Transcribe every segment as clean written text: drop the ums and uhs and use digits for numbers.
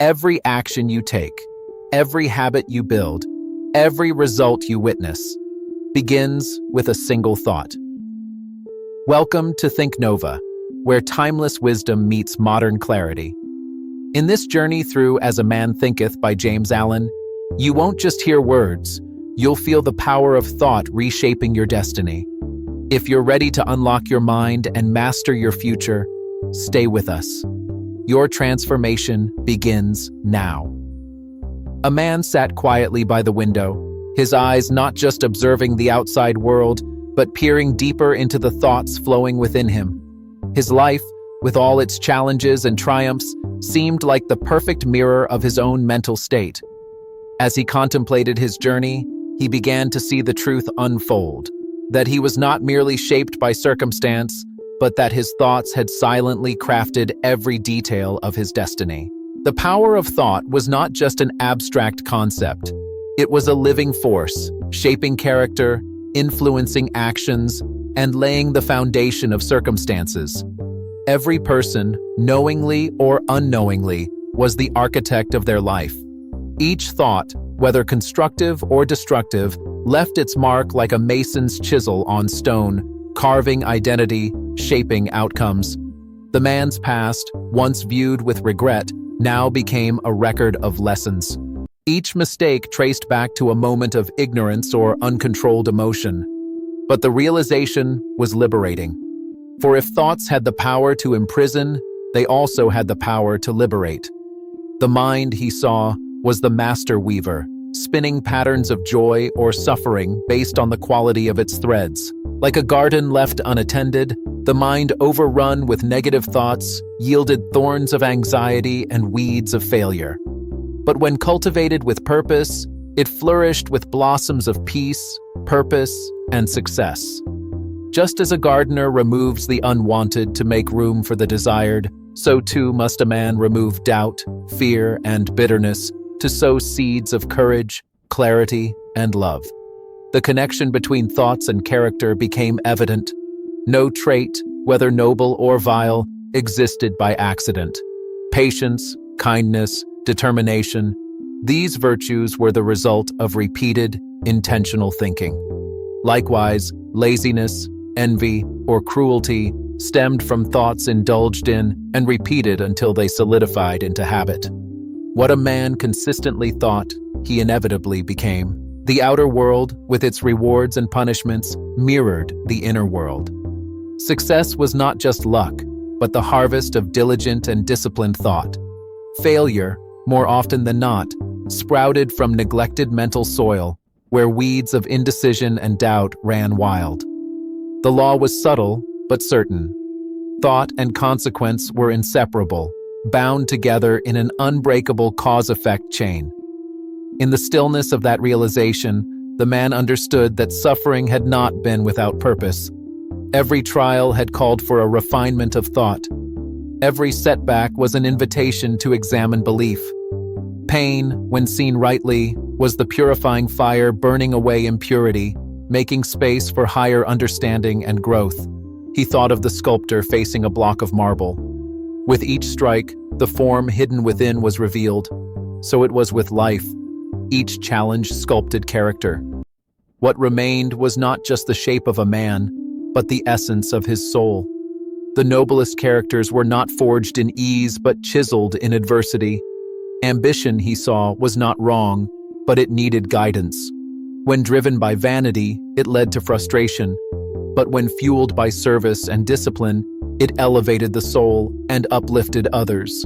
Every action you take, every habit you build, every result you witness begins with a single thought. Welcome to Thinknova, where timeless wisdom meets modern clarity. In this journey through As a Man Thinketh by James Allen, you won't just hear words, you'll feel the power of thought reshaping your destiny. If you're ready to unlock your mind and master your future, stay with us. Your transformation begins now. A man sat quietly by the window, his eyes not just observing the outside world, but peering deeper into the thoughts flowing within him. His life, with all its challenges and triumphs, seemed like the perfect mirror of his own mental state. As he contemplated his journey, he began to see the truth unfold, that he was not merely shaped by circumstance, but that his thoughts had silently crafted every detail of his destiny. The power of thought was not just an abstract concept. It was a living force, shaping character, influencing actions, and laying the foundation of circumstances. Every person, knowingly or unknowingly, was the architect of their life. Each thought, whether constructive or destructive, left its mark like a mason's chisel on stone, carving identity, shaping outcomes. The man's past, once viewed with regret, now became a record of lessons. Each mistake traced back to a moment of ignorance or uncontrolled emotion. But the realization was liberating. For if thoughts had the power to imprison, they also had the power to liberate. The mind, he saw, was the master weaver, spinning patterns of joy or suffering based on the quality of its threads. Like a garden left unattended, the mind overrun with negative thoughts yielded thorns of anxiety and weeds of failure. But when cultivated with purpose, it flourished with blossoms of peace, purpose, and success. Just as a gardener removes the unwanted to make room for the desired, so too must a man remove doubt, fear, and bitterness to sow seeds of courage, clarity, and love. The connection between thoughts and character became evident. No trait, whether noble or vile, existed by accident. Patience, kindness, determination, these virtues were the result of repeated, intentional thinking. Likewise, laziness, envy, or cruelty stemmed from thoughts indulged in and repeated until they solidified into habit. What a man consistently thought, he inevitably became. The outer world, with its rewards and punishments, mirrored the inner world. Success was not just luck, but the harvest of diligent and disciplined thought. Failure, more often than not, sprouted from neglected mental soil, where weeds of indecision and doubt ran wild. The law was subtle, but certain. Thought and consequence were inseparable, bound together in an unbreakable cause-effect chain. In the stillness of that realization, the man understood that suffering had not been without purpose. Every trial had called for a refinement of thought. Every setback was an invitation to examine belief. Pain, when seen rightly, was the purifying fire burning away impurity, making space for higher understanding and growth. He thought of the sculptor facing a block of marble. With each strike, the form hidden within was revealed. So it was with life. Each challenge sculpted character. What remained was not just the shape of a man, but the essence of his soul. The noblest characters were not forged in ease, but chiseled in adversity. Ambition, he saw, was not wrong, but it needed guidance. When driven by vanity, it led to frustration. But when fueled by service and discipline, it elevated the soul and uplifted others.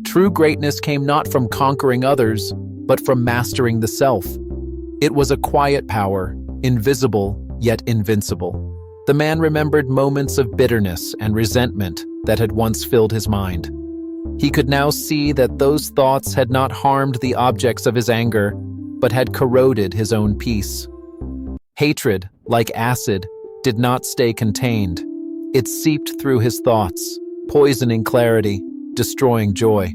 True greatness came not from conquering others, but from mastering the self. It was a quiet power, invisible yet invincible. The man remembered moments of bitterness and resentment that had once filled his mind. He could now see that those thoughts had not harmed the objects of his anger, but had corroded his own peace. Hatred, like acid, did not stay contained. It seeped through his thoughts, poisoning clarity, destroying joy.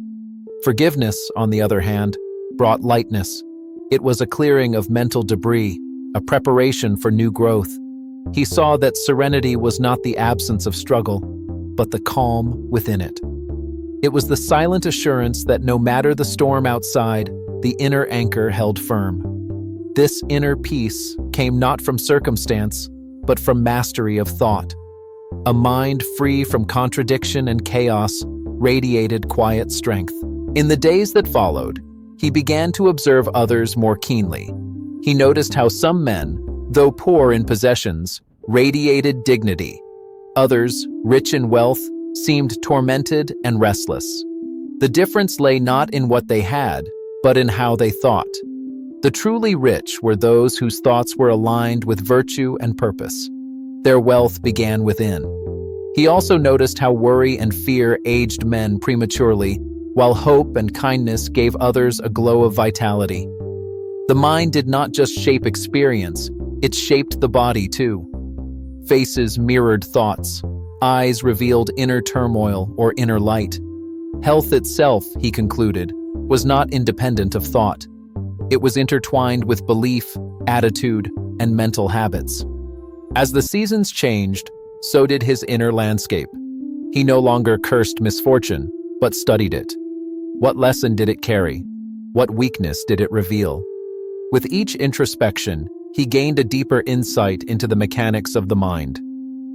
Forgiveness, on the other hand, brought lightness. It was a clearing of mental debris, a preparation for new growth. He saw that serenity was not the absence of struggle, but the calm within it. It was the silent assurance that no matter the storm outside, the inner anchor held firm. This inner peace came not from circumstance, but from mastery of thought. A mind free from contradiction and chaos radiated quiet strength. In the days that followed, he began to observe others more keenly. He noticed how some men, though poor in possessions, radiated dignity. Others, rich in wealth, seemed tormented and restless. The difference lay not in what they had, but in how they thought. The truly rich were those whose thoughts were aligned with virtue and purpose. Their wealth began within. He also noticed how worry and fear aged men prematurely, while hope and kindness gave others a glow of vitality. The mind did not just shape experience, it shaped the body too. Faces mirrored thoughts. Eyes revealed inner turmoil or inner light. Health itself, he concluded, was not independent of thought. It was intertwined with belief, attitude, and mental habits. As the seasons changed, so did his inner landscape. He no longer cursed misfortune, but studied it. What lesson did it carry? What weakness did it reveal? With each introspection, he gained a deeper insight into the mechanics of the mind.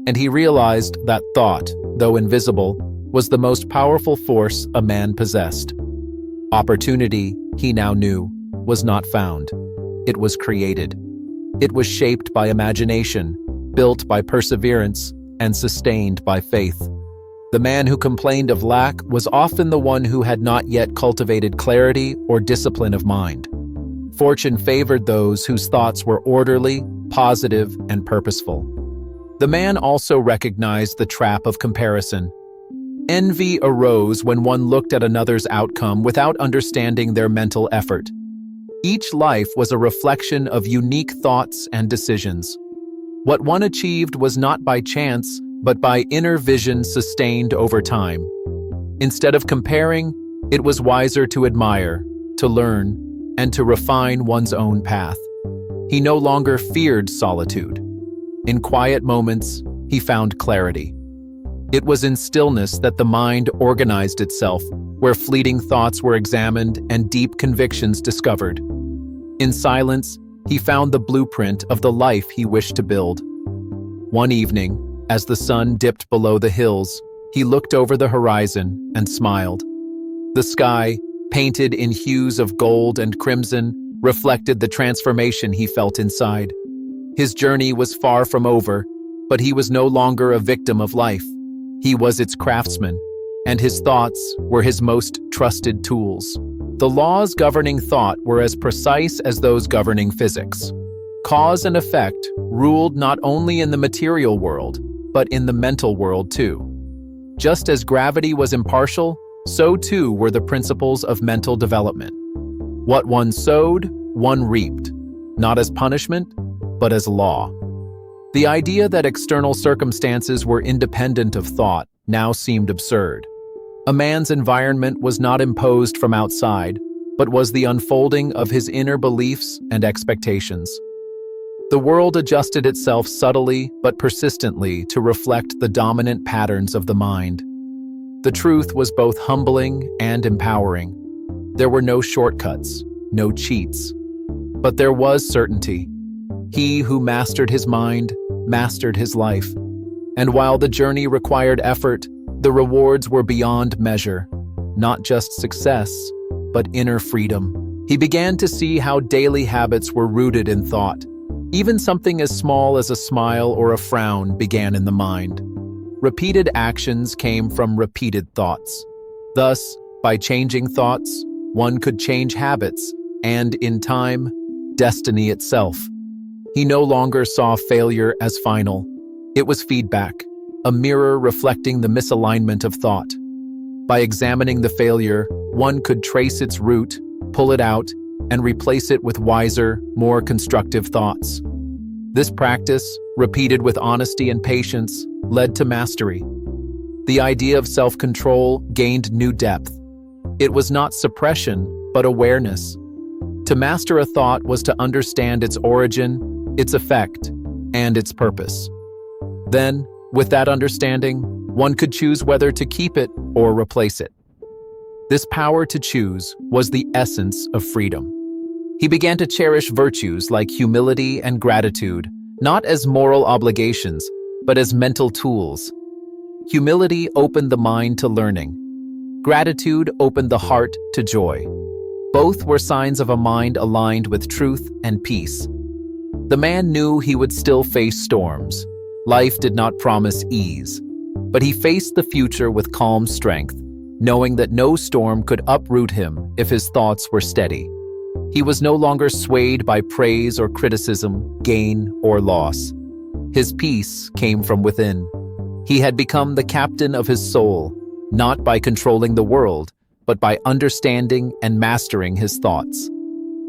And he realized that thought, though invisible, was the most powerful force a man possessed. Opportunity, he now knew, was not found. It was created. It was shaped by imagination, built by perseverance, and sustained by faith. The man who complained of lack was often the one who had not yet cultivated clarity or discipline of mind. Fortune favored those whose thoughts were orderly, positive, and purposeful. The man also recognized the trap of comparison. Envy arose when one looked at another's outcome without understanding their mental effort. Each life was a reflection of unique thoughts and decisions. What one achieved was not by chance, but by inner vision sustained over time. Instead of comparing, it was wiser to admire, to learn, and to refine one's own path. He no longer feared solitude. In quiet moments, he found clarity. It was in stillness that the mind organized itself, where fleeting thoughts were examined and deep convictions discovered. In silence, he found the blueprint of the life he wished to build. One evening, as the sun dipped below the hills, he looked over the horizon and smiled. The sky, painted in hues of gold and crimson, reflected the transformation he felt inside. His journey was far from over, but he was no longer a victim of life. He was its craftsman, and his thoughts were his most trusted tools. The laws governing thought were as precise as those governing physics. Cause and effect ruled not only in the material world, but in the mental world too. Just as gravity was impartial, so too were the principles of mental development. What one sowed, one reaped, not as punishment, but as law. The idea that external circumstances were independent of thought now seemed absurd. A man's environment was not imposed from outside, but was the unfolding of his inner beliefs and expectations. The world adjusted itself subtly but persistently to reflect the dominant patterns of the mind. The truth was both humbling and empowering. There were no shortcuts, no cheats. But there was certainty. He who mastered his mind mastered his life. And while the journey required effort, the rewards were beyond measure. Not just success, but inner freedom. He began to see how daily habits were rooted in thought. Even something as small as a smile or a frown began in the mind. Repeated actions came from repeated thoughts. Thus, by changing thoughts, one could change habits, and in time, destiny itself. He no longer saw failure as final. It was feedback, a mirror reflecting the misalignment of thought. By examining the failure, one could trace its root, pull it out, and replace it with wiser, more constructive thoughts. This practice, repeated with honesty and patience, led to mastery. The idea of self-control gained new depth. It was not suppression, but awareness. To master a thought was to understand its origin, its effect, and its purpose. Then, with that understanding, one could choose whether to keep it or replace it. This power to choose was the essence of freedom. He began to cherish virtues like humility and gratitude, not as moral obligations, but as mental tools. Humility opened the mind to learning. Gratitude opened the heart to joy. Both were signs of a mind aligned with truth and peace. The man knew he would still face storms. Life did not promise ease. But he faced the future with calm strength, knowing that no storm could uproot him if his thoughts were steady. He was no longer swayed by praise or criticism, gain or loss. His peace came from within. He had become the captain of his soul, not by controlling the world, but by understanding and mastering his thoughts.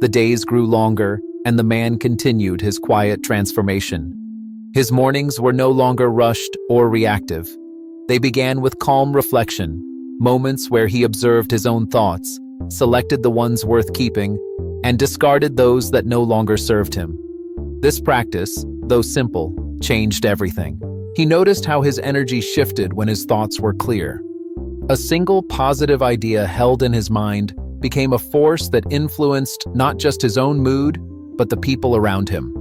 The days grew longer, and the man continued his quiet transformation. His mornings were no longer rushed or reactive. They began with calm reflection, moments where he observed his own thoughts, selected the ones worth keeping, and discarded those that no longer served him. This practice, though simple, changed everything. He noticed how his energy shifted when his thoughts were clear. A single positive idea held in his mind became a force that influenced not just his own mood, but the people around him.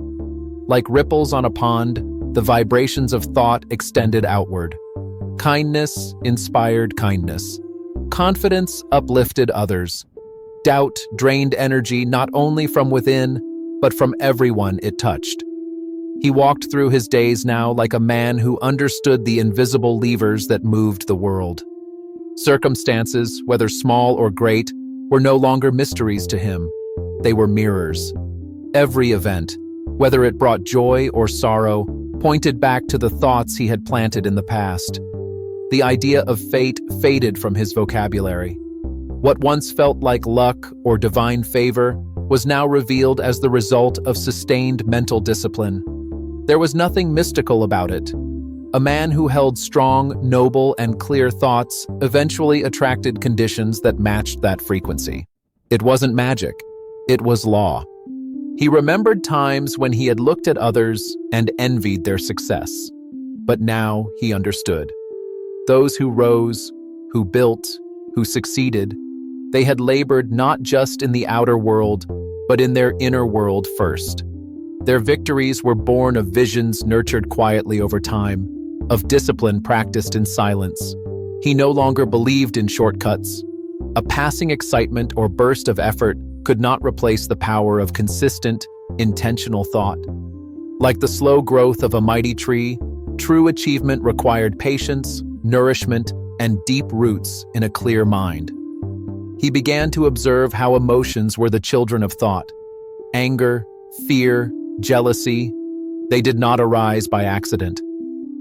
Like ripples on a pond, the vibrations of thought extended outward. Kindness inspired kindness. Confidence uplifted others. Doubt drained energy not only from within, but from everyone it touched. He walked through his days now like a man who understood the invisible levers that moved the world. Circumstances, whether small or great, were no longer mysteries to him. They were mirrors. Every event, whether it brought joy or sorrow, pointed back to the thoughts he had planted in the past. The idea of fate faded from his vocabulary. What once felt like luck or divine favor was now revealed as the result of sustained mental discipline. There was nothing mystical about it. A man who held strong, noble, and clear thoughts eventually attracted conditions that matched that frequency. It wasn't magic. It was law. He remembered times when he had looked at others and envied their success. But now he understood. Those who rose, who built, who succeeded, they had labored not just in the outer world, but in their inner world first. Their victories were born of visions nurtured quietly over time, of discipline practiced in silence. He no longer believed in shortcuts. A passing excitement or burst of effort could not replace the power of consistent, intentional thought. Like the slow growth of a mighty tree, true achievement required patience, nourishment, and deep roots in a clear mind. He began to observe how emotions were the children of thought. Anger, fear, jealousy, they did not arise by accident.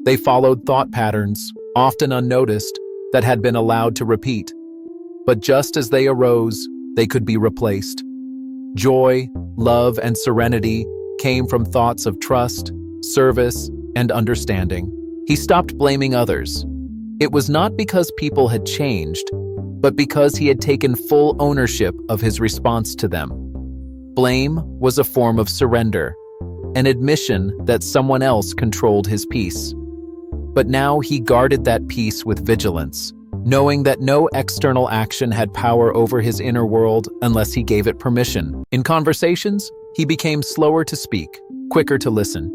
They followed thought patterns, often unnoticed, that had been allowed to repeat. But just as they arose, they could be replaced. Joy, love, and serenity came from thoughts of trust, service, and understanding. He stopped blaming others. It was not because people had changed, but because he had taken full ownership of his response to them. Blame was a form of surrender, an admission that someone else controlled his peace. But now he guarded that peace with vigilance, knowing that no external action had power over his inner world unless he gave it permission. In conversations, he became slower to speak, quicker to listen.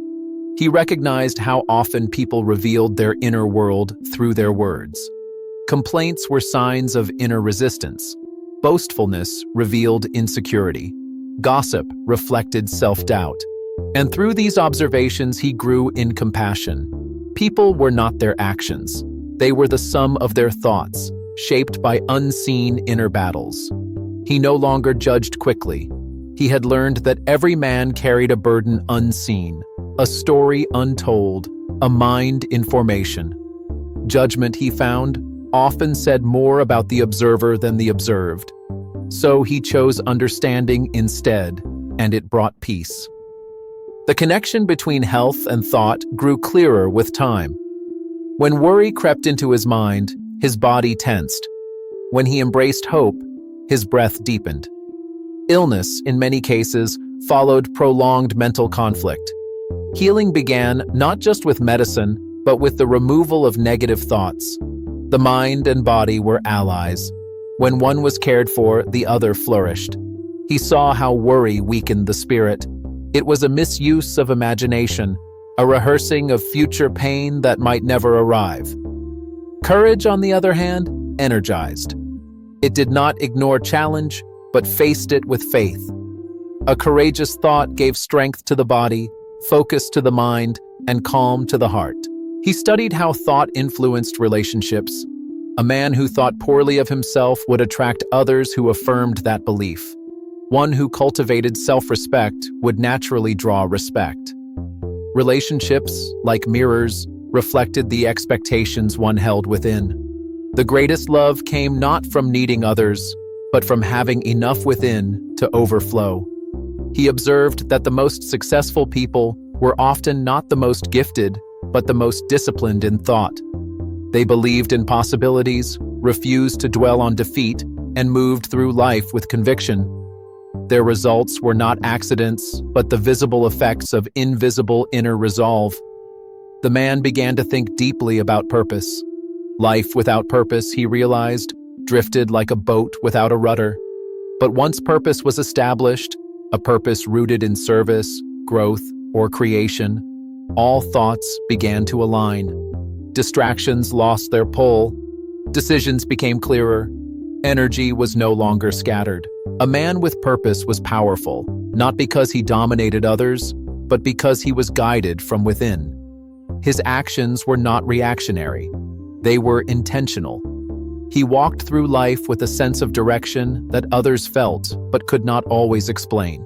He recognized how often people revealed their inner world through their words. Complaints were signs of inner resistance. Boastfulness revealed insecurity. Gossip reflected self-doubt. And through these observations, he grew in compassion. People were not their actions. They were the sum of their thoughts, shaped by unseen inner battles. He no longer judged quickly. He had learned that every man carried a burden unseen, a story untold, a mind in formation. Judgment, he found, often said more about the observer than the observed. So he chose understanding instead, and it brought peace. The connection between health and thought grew clearer with time. When worry crept into his mind, his body tensed. When he embraced hope, his breath deepened. Illness, in many cases, followed prolonged mental conflict. Healing began not just with medicine, but with the removal of negative thoughts. The mind and body were allies. When one was cared for, the other flourished. He saw how worry weakened the spirit. It was a misuse of imagination, a rehearsing of future pain that might never arrive. Courage, on the other hand, energized. It did not ignore challenge, but faced it with faith. A courageous thought gave strength to the body, focus to the mind, and calm to the heart. He studied how thought influenced relationships. A man who thought poorly of himself would attract others who affirmed that belief. One who cultivated self-respect would naturally draw respect. Relationships, like mirrors, reflected the expectations one held within. The greatest love came not from needing others, but from having enough within to overflow. He observed that the most successful people were often not the most gifted, but the most disciplined in thought. They believed in possibilities, refused to dwell on defeat, and moved through life with conviction. Their results were not accidents, but the visible effects of invisible inner resolve. The man began to think deeply about purpose. Life without purpose, he realized, drifted like a boat without a rudder. But once purpose was established, a purpose rooted in service, growth, or creation, all thoughts began to align. Distractions lost their pull. Decisions became clearer. Energy was no longer scattered. A man with purpose was powerful, not because he dominated others, but because he was guided from within. His actions were not reactionary. They were intentional. He walked through life with a sense of direction that others felt but could not always explain.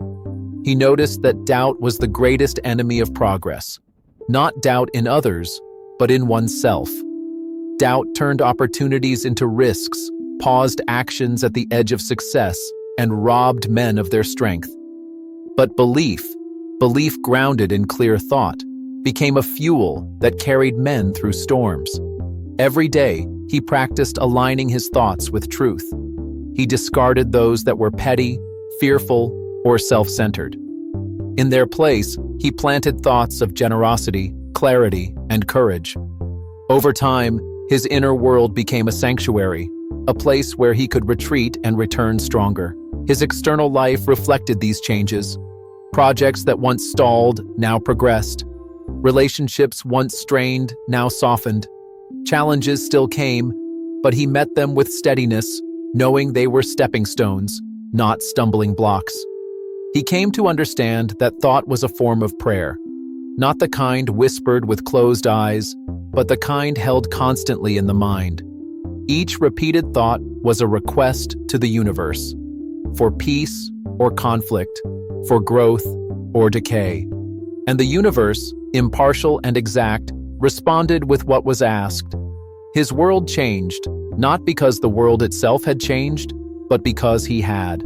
He noticed that doubt was the greatest enemy of progress. Not doubt in others, but in oneself. Doubt turned opportunities into risks, paused actions at the edge of success, and robbed men of their strength. But belief grounded in clear thought, became a fuel that carried men through storms. Every day, he practiced aligning his thoughts with truth. He discarded those that were petty, fearful, or self-centered. In their place, he planted thoughts of generosity, clarity, and courage. Over time, his inner world became a sanctuary, a place where he could retreat and return stronger. His external life reflected these changes. Projects that once stalled now progressed. Relationships once strained now softened. Challenges still came, but he met them with steadiness, knowing they were stepping stones, not stumbling blocks. He came to understand that thought was a form of prayer, not the kind whispered with closed eyes, but the kind held constantly in the mind. Each repeated thought was a request to the universe, for peace or conflict, for growth or decay. And the universe, impartial and exact, responded with what was asked. His world changed, not because the world itself had changed, but because he had.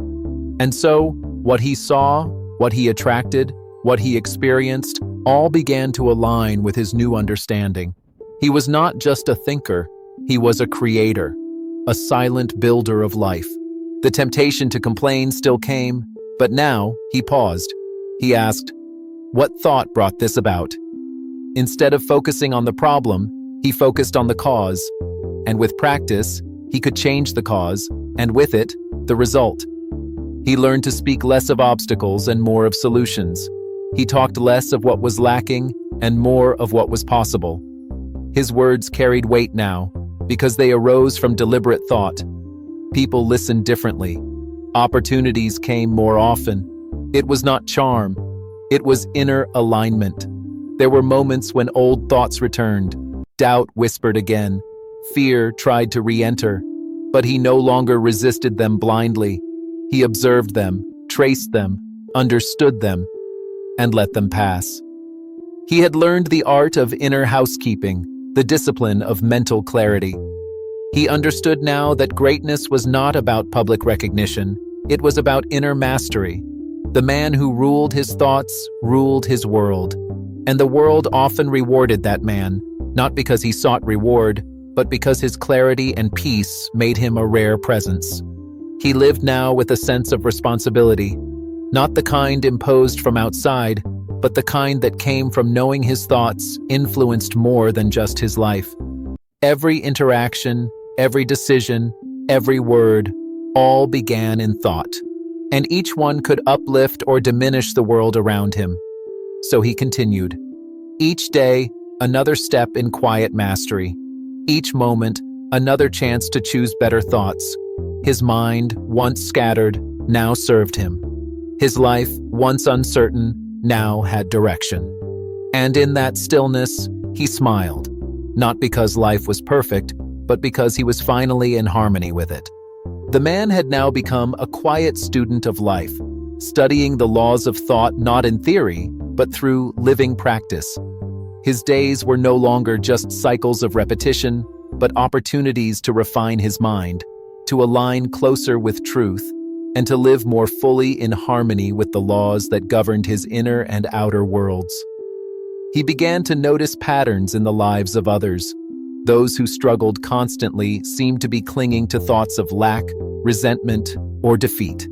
And so, what he saw, what he attracted, what he experienced, all began to align with his new understanding. He was not just a thinker, he was a creator, a silent builder of life. The temptation to complain still came, but now he paused. He asked, "What thought brought this about?" Instead of focusing on the problem, he focused on the cause. And with practice, he could change the cause, and with it, the result. He learned to speak less of obstacles and more of solutions. He talked less of what was lacking and more of what was possible. His words carried weight now, because they arose from deliberate thought. People listened differently. Opportunities came more often. It was not charm. It was inner alignment. There were moments when old thoughts returned. Doubt whispered again. Fear tried to re-enter. But he no longer resisted them blindly. He observed them, traced them, understood them, and let them pass. He had learned the art of inner housekeeping, the discipline of mental clarity. He understood now that greatness was not about public recognition, it was about inner mastery. The man who ruled his thoughts ruled his world. And the world often rewarded that man, not because he sought reward, but because his clarity and peace made him a rare presence. He lived now with a sense of responsibility, not the kind imposed from outside, but the kind that came from knowing his thoughts influenced more than just his life. Every interaction, every decision, every word, all began in thought, and each one could uplift or diminish the world around him. So he continued. Each day, another step in quiet mastery. Each moment, another chance to choose better thoughts. His mind, once scattered, now served him. His life, once uncertain, now had direction. And in that stillness, he smiled, not because life was perfect, but because he was finally in harmony with it. The man had now become a quiet student of life, studying the laws of thought not in theory, but through living practice. His days were no longer just cycles of repetition, but opportunities to refine his mind, to align closer with truth, and to live more fully in harmony with the laws that governed his inner and outer worlds. He began to notice patterns in the lives of others. Those who struggled constantly seemed to be clinging to thoughts of lack, resentment, or defeat.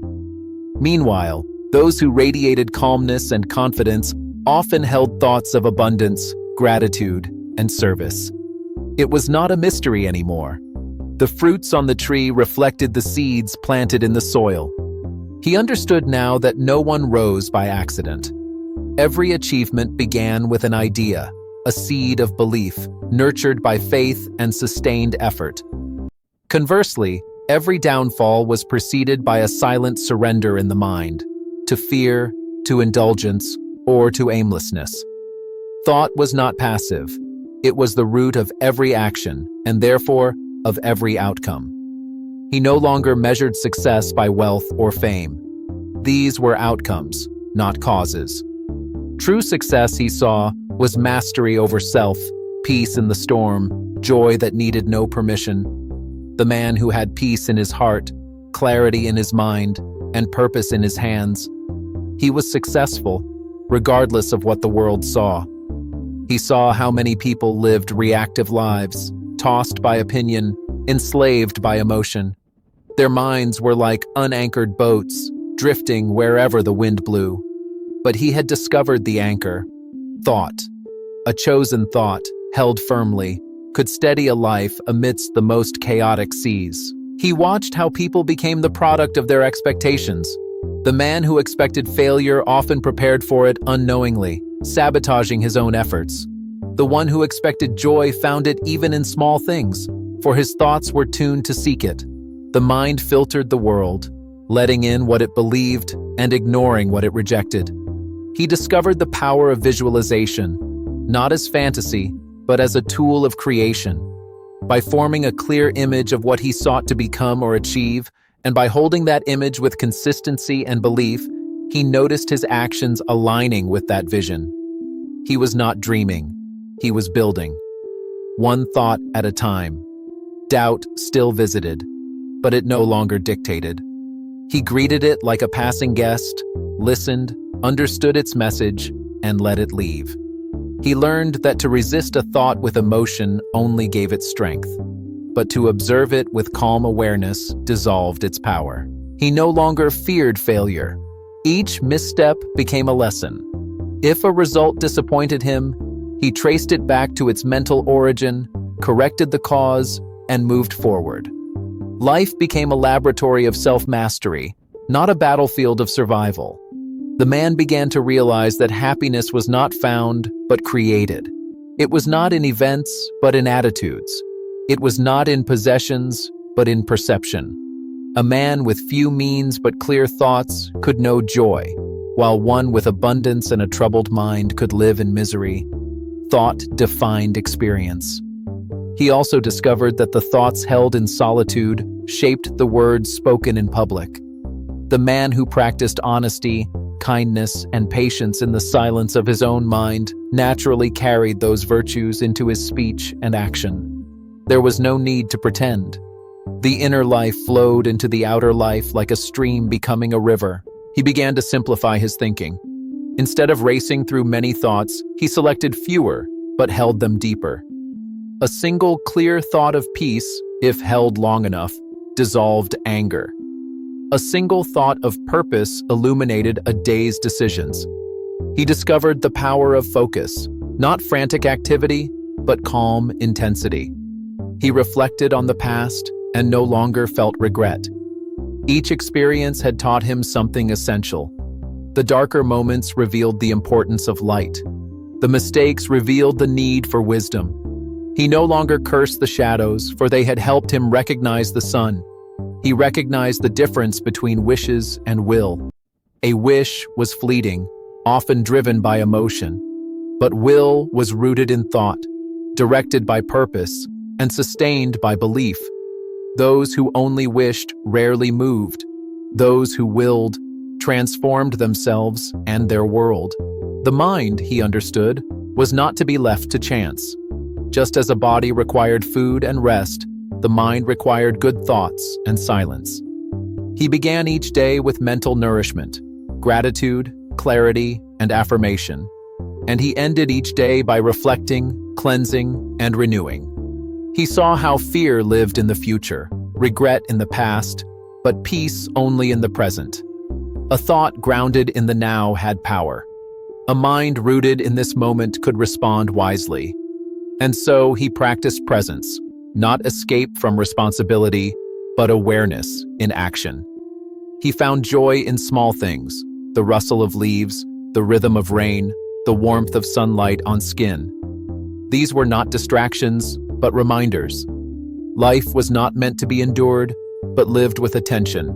Meanwhile, those who radiated calmness and confidence often held thoughts of abundance, gratitude, and service. It was not a mystery anymore. The fruits on the tree reflected the seeds planted in the soil. He understood now that no one rose by accident. Every achievement began with an idea, a seed of belief, nurtured by faith and sustained effort. Conversely, every downfall was preceded by a silent surrender in the mind, to fear, to indulgence, or to aimlessness. Thought was not passive. It was the root of every action, and therefore, of every outcome. He no longer measured success by wealth or fame. These were outcomes, not causes. True success, he saw, was mastery over self, peace in the storm, joy that needed no permission. The man who had peace in his heart, clarity in his mind, and purpose in his hands. He was successful, regardless of what the world saw. He saw how many people lived reactive lives, tossed by opinion, enslaved by emotion. Their minds were like unanchored boats, drifting wherever the wind blew. But he had discovered the anchor. Thought. A chosen thought, held firmly, could steady a life amidst the most chaotic seas. He watched how people became the product of their expectations. The man who expected failure often prepared for it unknowingly, sabotaging his own efforts. The one who expected joy found it even in small things, for his thoughts were tuned to seek it. The mind filtered the world, letting in what it believed and ignoring what it rejected. He discovered the power of visualization, not as fantasy, but as a tool of creation. By forming a clear image of what he sought to become or achieve, and by holding that image with consistency and belief, he noticed his actions aligning with that vision. He was not dreaming. He was building. One thought at a time. Doubt still visited, but it no longer dictated. He greeted it like a passing guest, listened, understood its message, and let it leave. He learned that to resist a thought with emotion only gave it strength, but to observe it with calm awareness dissolved its power. He no longer feared failure. Each misstep became a lesson. If a result disappointed him, he traced it back to its mental origin, corrected the cause, and moved forward. Life became a laboratory of self-mastery, not a battlefield of survival. The man began to realize that happiness was not found, but created. It was not in events, but in attitudes. It was not in possessions, but in perception. A man with few means but clear thoughts could know joy, while one with abundance and a troubled mind could live in misery. Thought defined experience. He also discovered that the thoughts held in solitude shaped the words spoken in public. The man who practiced honesty, kindness, and patience in the silence of his own mind naturally carried those virtues into his speech and action. There was no need to pretend. The inner life flowed into the outer life like a stream becoming a river. He began to simplify his thinking. Instead of racing through many thoughts, he selected fewer, but held them deeper. A single clear thought of peace, if held long enough, dissolved anger. A single thought of purpose illuminated a day's decisions. He discovered the power of focus, not frantic activity, but calm intensity. He reflected on the past, and no longer felt regret. Each experience had taught him something essential. The darker moments revealed the importance of light. The mistakes revealed the need for wisdom. He no longer cursed the shadows, for they had helped him recognize the sun. He recognized the difference between wishes and will. A wish was fleeting, often driven by emotion, but will was rooted in thought, directed by purpose, and sustained by belief. Those who only wished rarely moved. Those who willed transformed themselves and their world. The mind, he understood, was not to be left to chance. Just as a body required food and rest, the mind required good thoughts and silence. He began each day with mental nourishment, gratitude, clarity, and affirmation, and he ended each day by reflecting, cleansing, and renewing. He saw how fear lived in the future, regret in the past, but peace only in the present. A thought grounded in the now had power. A mind rooted in this moment could respond wisely. And so he practiced presence, not escape from responsibility, but awareness in action. He found joy in small things, the rustle of leaves, the rhythm of rain, the warmth of sunlight on skin. These were not distractions, but reminders. Life was not meant to be endured, but lived with attention.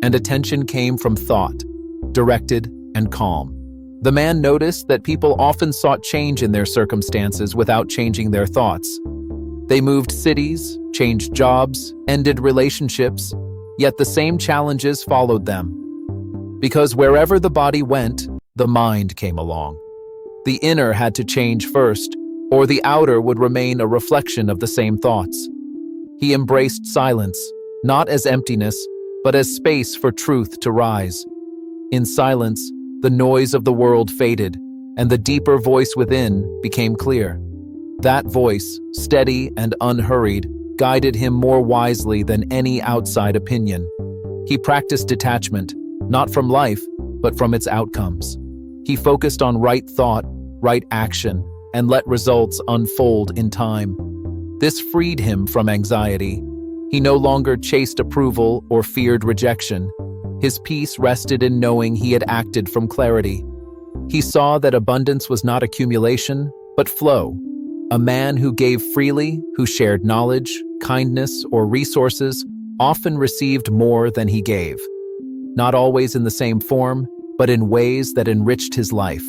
And attention came from thought, directed and calm. The man noticed that people often sought change in their circumstances without changing their thoughts. They moved cities, changed jobs, ended relationships, yet the same challenges followed them. Because wherever the body went, the mind came along. The inner had to change first, or the outer would remain a reflection of the same thoughts. He embraced silence, not as emptiness, but as space for truth to rise. In silence, the noise of the world faded, and the deeper voice within became clear. That voice, steady and unhurried, guided him more wisely than any outside opinion. He practiced detachment, not from life, but from its outcomes. He focused on right thought, right action, and let results unfold in time. This freed him from anxiety. He no longer chased approval or feared rejection. His peace rested in knowing he had acted from clarity. He saw that abundance was not accumulation, but flow. A man who gave freely, who shared knowledge, kindness, or resources, often received more than he gave. Not always in the same form, but in ways that enriched his life.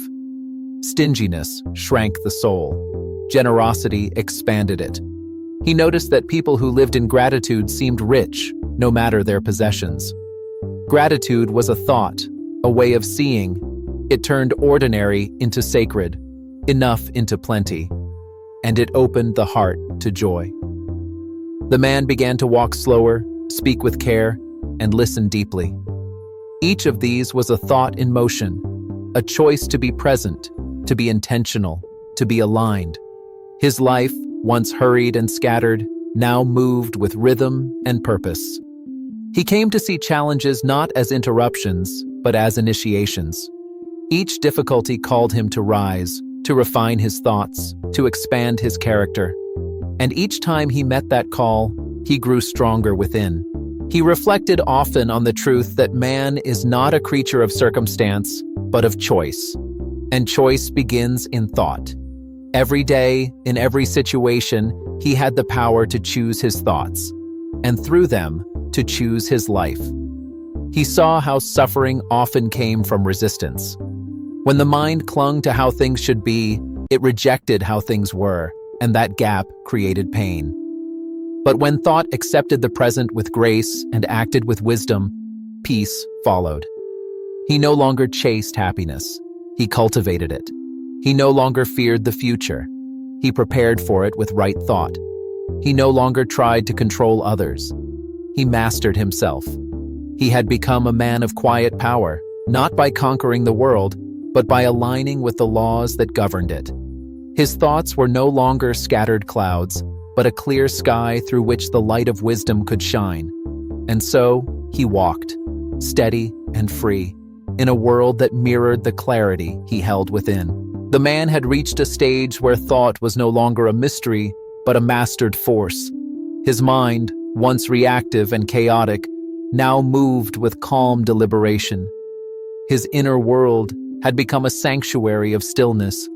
Stinginess shrank the soul. Generosity expanded it. He noticed that people who lived in gratitude seemed rich, no matter their possessions. Gratitude was a thought, a way of seeing. It turned ordinary into sacred, enough into plenty, and it opened the heart to joy. The man began to walk slower, speak with care, and listen deeply. Each of these was a thought in motion, a choice to be present, to be intentional, to be aligned. His life, once hurried and scattered, now moved with rhythm and purpose. He came to see challenges not as interruptions, but as initiations. Each difficulty called him to rise, to refine his thoughts, to expand his character. And each time he met that call, he grew stronger within. He reflected often on the truth that man is not a creature of circumstance, but of choice. And choice begins in thought. Every day, in every situation, he had the power to choose his thoughts, and through them, to choose his life. He saw how suffering often came from resistance. When the mind clung to how things should be, it rejected how things were, and that gap created pain. But when thought accepted the present with grace and acted with wisdom, peace followed. He no longer chased happiness. He cultivated it. He no longer feared the future. He prepared for it with right thought. He no longer tried to control others. He mastered himself. He had become a man of quiet power, not by conquering the world, but by aligning with the laws that governed it. His thoughts were no longer scattered clouds, but a clear sky through which the light of wisdom could shine. And so, he walked, steady and free, in a world that mirrored the clarity he held within. The man had reached a stage where thought was no longer a mystery, but a mastered force. His mind, once reactive and chaotic, now moved with calm deliberation. His inner world had become a sanctuary of stillness,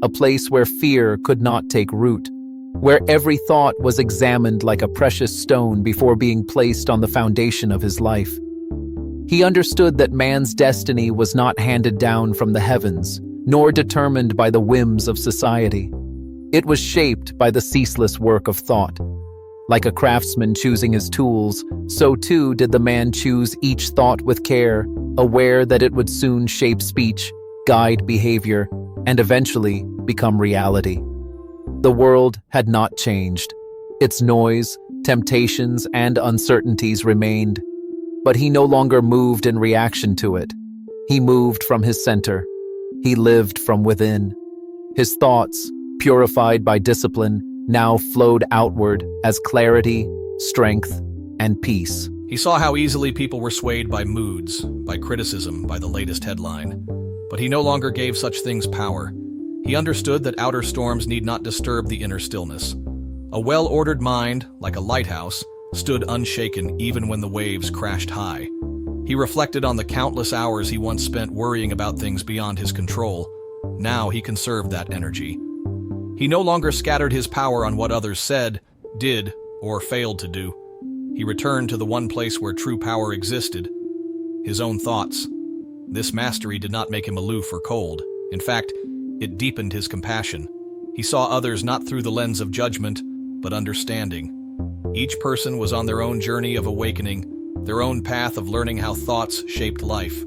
a place where fear could not take root, where every thought was examined like a precious stone before being placed on the foundation of his life. He understood that man's destiny was not handed down from the heavens, nor determined by the whims of society. It was shaped by the ceaseless work of thought. Like a craftsman choosing his tools, so too did the man choose each thought with care, aware that it would soon shape speech, guide behavior, and eventually become reality. The world had not changed. Its noise, temptations, and uncertainties remained, but he no longer moved in reaction to it. He moved from his center. He lived from within. His thoughts, purified by discipline, now flowed outward as clarity, strength, and peace. He saw how easily people were swayed by moods, by criticism, by the latest headline. But he no longer gave such things power. He understood that outer storms need not disturb the inner stillness. A well-ordered mind, like a lighthouse, stood unshaken even when the waves crashed high. He reflected on the countless hours he once spent worrying about things beyond his control. Now he conserved that energy. He no longer scattered his power on what others said, did, or failed to do. He returned to the one place where true power existed, his own thoughts. This mastery did not make him aloof or cold. In fact, it deepened his compassion. He saw others not through the lens of judgment, but understanding. Each person was on their own journey of awakening, their own path of learning how thoughts shaped life.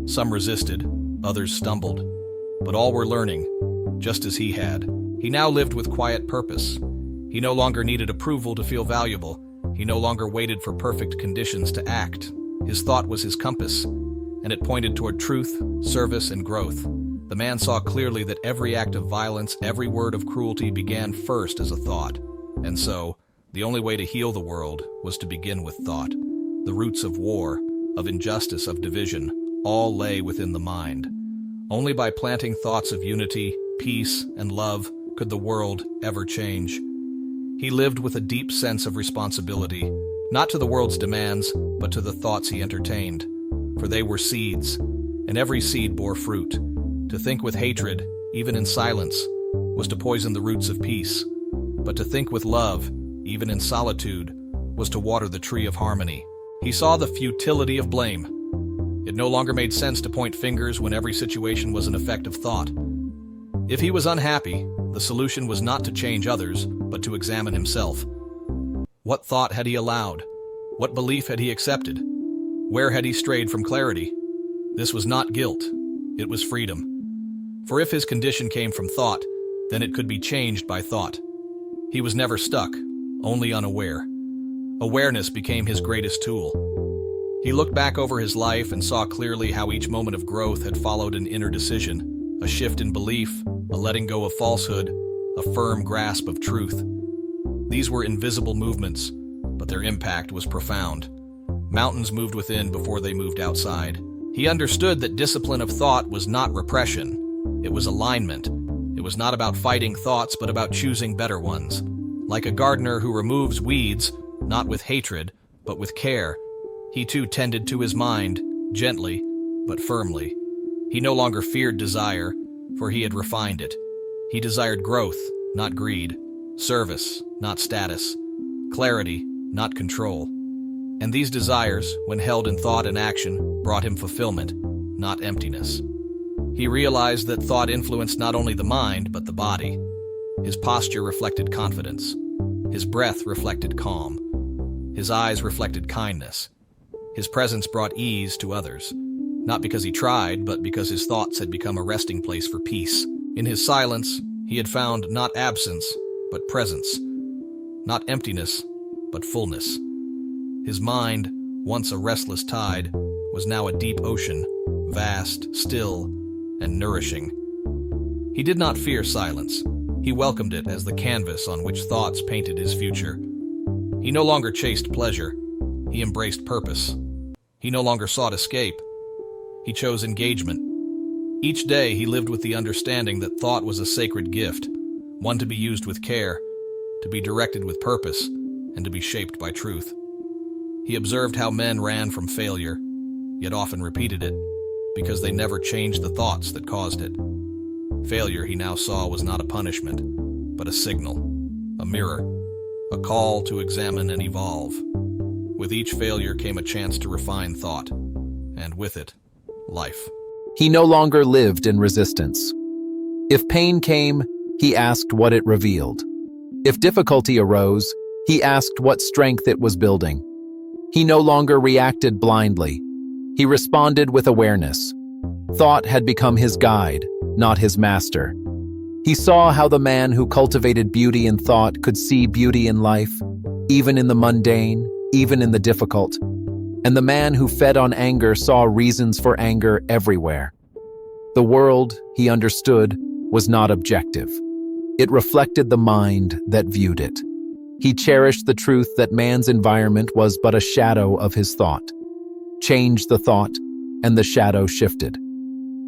Some resisted, others stumbled, but all were learning, just as he had. He now lived with quiet purpose. He no longer needed approval to feel valuable. He no longer waited for perfect conditions to act. His thought was his compass, and it pointed toward truth, service, and growth. The man saw clearly that every act of violence, every word of cruelty began first as a thought. And so, the only way to heal the world was to begin with thought. The roots of war, of injustice, of division, all lay within the mind. Only by planting thoughts of unity, peace, and love could the world ever change. He lived with a deep sense of responsibility, not to the world's demands, but to the thoughts he entertained. For they were seeds, and every seed bore fruit. To think with hatred, even in silence, was to poison the roots of peace. But to think with love, even in solitude, was to water the tree of harmony. He saw the futility of blame. It no longer made sense to point fingers when every situation was an effect of thought. If he was unhappy, the solution was not to change others, but to examine himself. What thought had he allowed? What belief had he accepted? Where had he strayed from clarity? This was not guilt, it was freedom. For if his condition came from thought, then it could be changed by thought. He was never stuck, only unaware. Awareness became his greatest tool. He looked back over his life and saw clearly how each moment of growth had followed an inner decision, a shift in belief, a letting go of falsehood, a firm grasp of truth. These were invisible movements, but their impact was profound. Mountains moved within before they moved outside. He understood that discipline of thought was not repression. It was alignment. It was not about fighting thoughts, but about choosing better ones. Like a gardener who removes weeds, not with hatred, but with care, he too tended to his mind, gently, but firmly. He no longer feared desire, for he had refined it. He desired growth, not greed, service, not status, clarity, not control. And these desires, when held in thought and action, brought him fulfillment, not emptiness. He realized that thought influenced not only the mind, but the body. His posture reflected confidence. His breath reflected calm. His eyes reflected kindness. His presence brought ease to others, not because he tried, but because his thoughts had become a resting place for peace. In his silence, he had found not absence, but presence, not emptiness, but fullness. His mind, once a restless tide, was now a deep ocean, vast, still, and nourishing. He did not fear silence. He welcomed it as the canvas on which thoughts painted his future. He no longer chased pleasure. He embraced purpose. He no longer sought escape. He chose engagement. Each day he lived with the understanding that thought was a sacred gift, one to be used with care, to be directed with purpose, and to be shaped by truth. He observed how men ran from failure, yet often repeated it, because they never changed the thoughts that caused it. Failure, he now saw, was not a punishment, but a signal, a mirror, a call to examine and evolve. With each failure came a chance to refine thought, and with it, life. He no longer lived in resistance. If pain came, he asked what it revealed. If difficulty arose, he asked what strength it was building. He no longer reacted blindly. He responded with awareness. Thought had become his guide, not his master. He saw how the man who cultivated beauty in thought could see beauty in life, even in the mundane, even in the difficult. And the man who fed on anger saw reasons for anger everywhere. The world, he understood, was not objective. It reflected the mind that viewed it. He cherished the truth that man's environment was but a shadow of his thought. Change the thought, and the shadow shifted.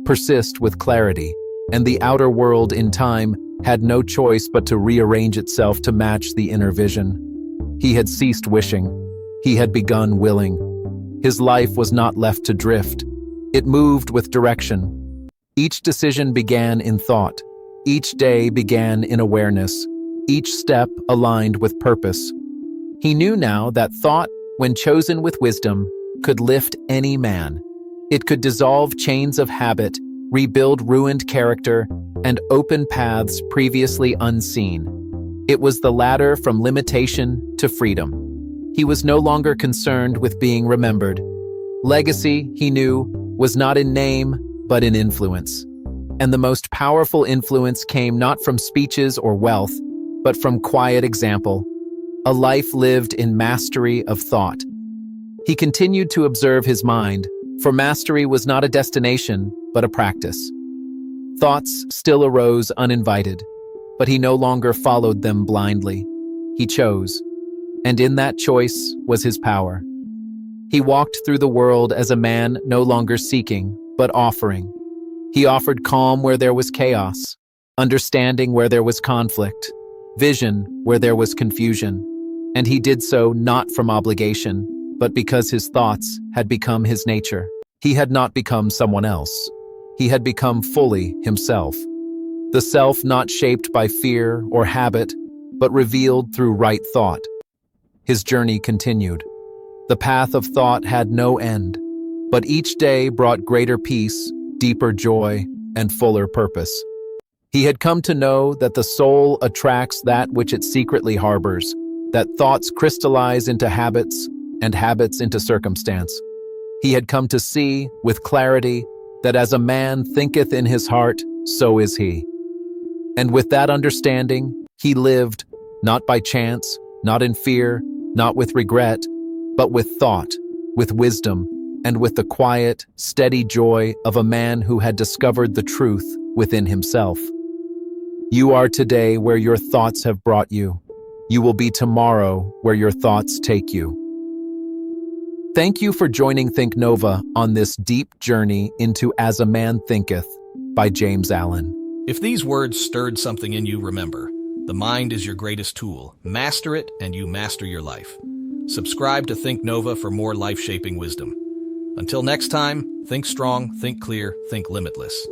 Persist with clarity, and the outer world in time had no choice but to rearrange itself to match the inner vision. He had ceased wishing. He had begun willing. His life was not left to drift. It moved with direction. Each decision began in thought. Each day began in awareness. Each step aligned with purpose. He knew now that thought, when chosen with wisdom, could lift any man. It could dissolve chains of habit, rebuild ruined character, and open paths previously unseen. It was the ladder from limitation to freedom. He was no longer concerned with being remembered. Legacy, he knew, was not in name, but in influence. And the most powerful influence came not from speeches or wealth, but from quiet example, a life lived in mastery of thought. He continued to observe his mind, for mastery was not a destination, but a practice. Thoughts still arose uninvited, but he no longer followed them blindly. He chose, and in that choice was his power. He walked through the world as a man no longer seeking, but offering. He offered calm where there was chaos, understanding where there was conflict, vision where there was confusion, and he did so not from obligation, but because his thoughts had become his nature. He had not become someone else. He had become fully himself. The self not shaped by fear or habit, but revealed through right thought. His journey continued. The path of thought had no end, but each day brought greater peace, deeper joy, and fuller purpose. He had come to know that the soul attracts that which it secretly harbors, that thoughts crystallize into habits, and habits into circumstance. He had come to see, with clarity, that as a man thinketh in his heart, so is he. And with that understanding, he lived, not by chance, not in fear, not with regret, but with thought, with wisdom, and with the quiet, steady joy of a man who had discovered the truth within himself. You are today where your thoughts have brought you. You will be tomorrow where your thoughts take you. Thank you for joining Thinknova on this deep journey into As a Man Thinketh by James Allen. If these words stirred something in you, remember, the mind is your greatest tool. Master it, and you master your life. Subscribe to Thinknova for more life-shaping wisdom. Until next time, think strong, think clear, think limitless.